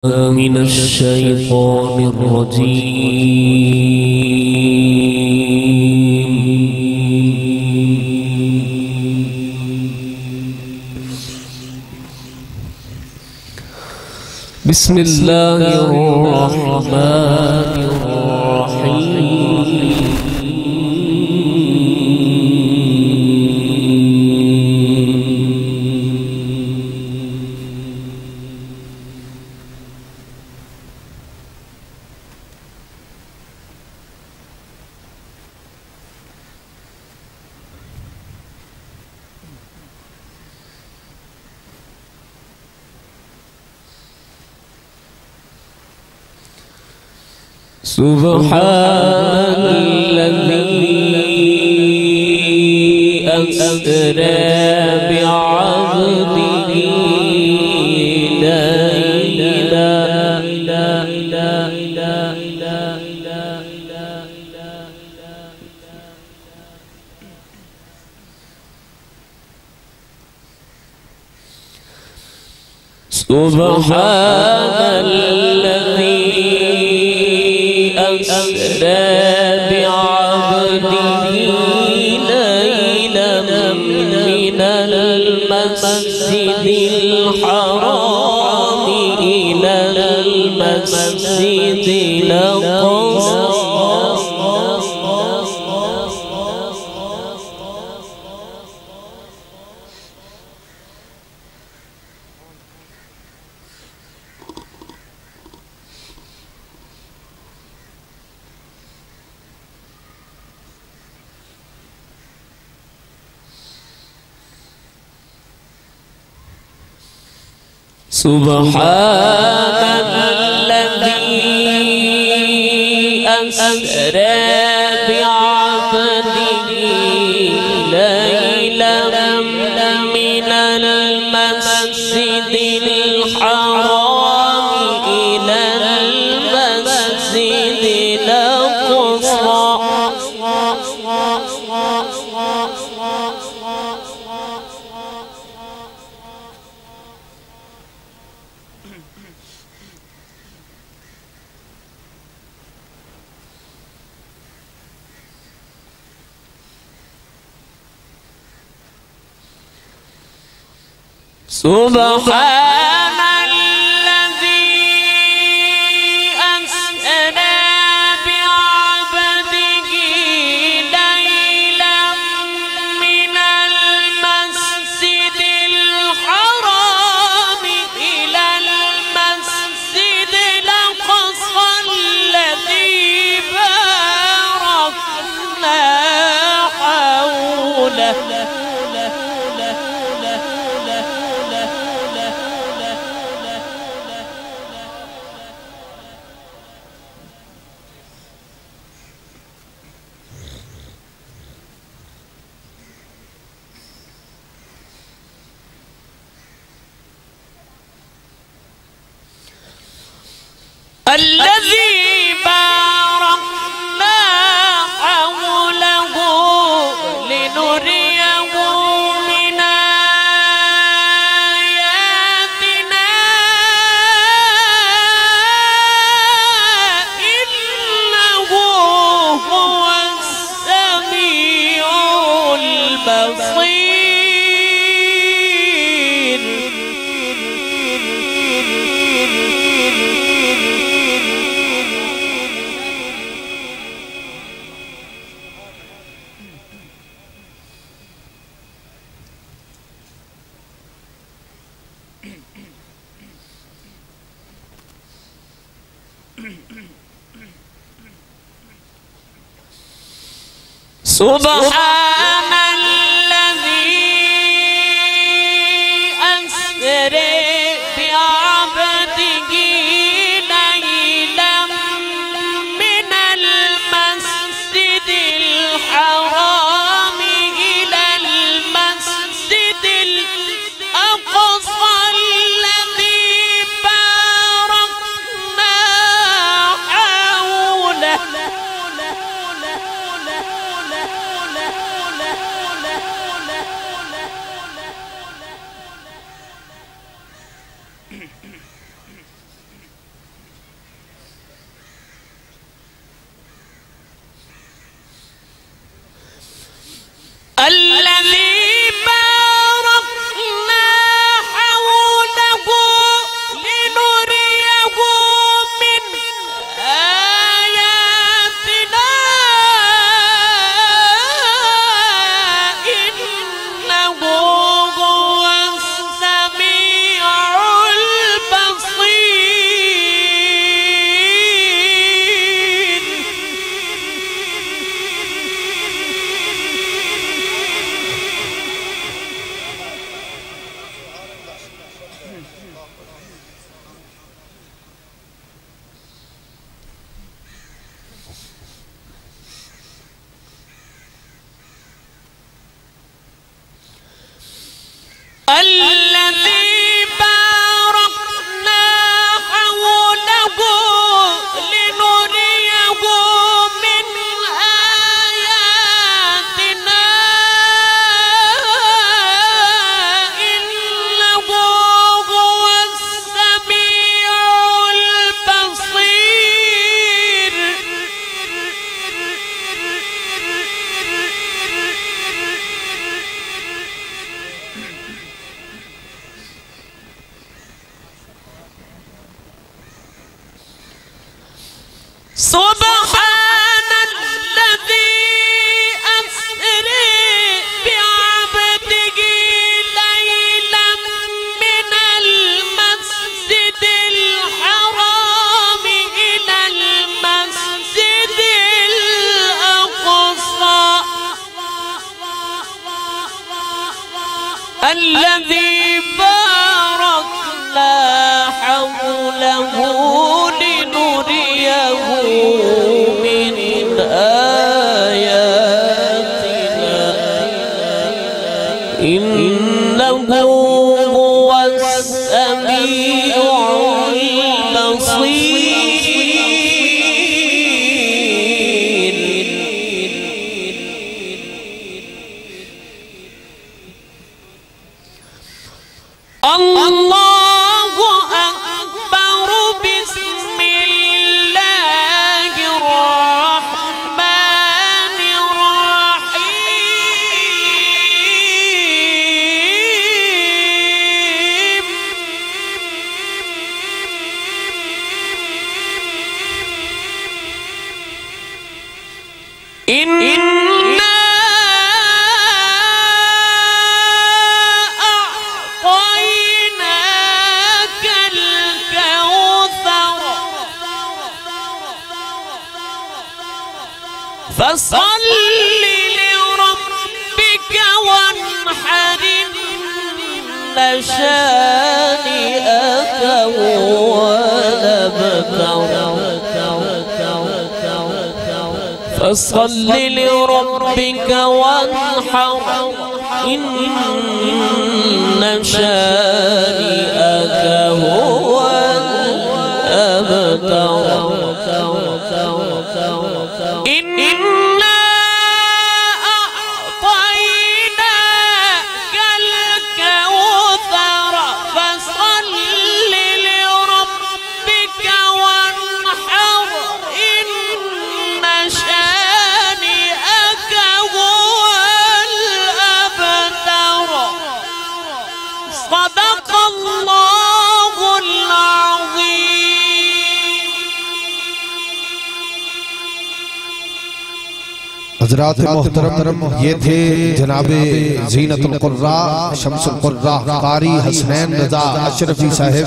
من الشيطان الرجيم. بسم الله الرحمن الرحيم. سبحان الذي أسرى بعبده ليلا سبحان الذي أسرى بعبده ليلا من المسجد الحرام إلى المسجد الأقصى سبحان الذي أسرى بعبده ليلا من المسجد الحرام إلى المسجد الأقصى سبحان الذي أسرى بعبده ليلا من المسجد الحرام إلى المسجد الأقصى الذي باركنا حوله الذي باركنا حوله لنريه من آياتنا إنه هو السميع البصير. سبحان الذي أسرى بعبده ليلا من المسجد الحرام إلى المسجد الأقصى الذي باركنا حوله الذي باركنا حوله لنريه من آياتنا إنه هو السميع البصير. الذي باركنا حوله لنريه من آياتنا إنه هو السميع البصير. سبحان الذي أسري بعبده ليلا من المسجد الحرام إلى المسجد الأقصى الذي باركنا حوله لنريه من آياتنا إنه هو السميع البصير. الله أكبر. بسم الله الرحمن الرحيم. إنا أعطيناك الكوثر فصل لربك وانحر إن شانئك هو الأبتر. فصل لربك وانحر إن شانئك هو الأبتر. إنا أعطيناك الكوثر فصل لربك وانحر إن شانئك هو الأبتر. صدق الله العظيم. حضرات محترم یہ تھے جناب زینت القراء شمس القراء قاری حسنین رضا اشرفی صاحب.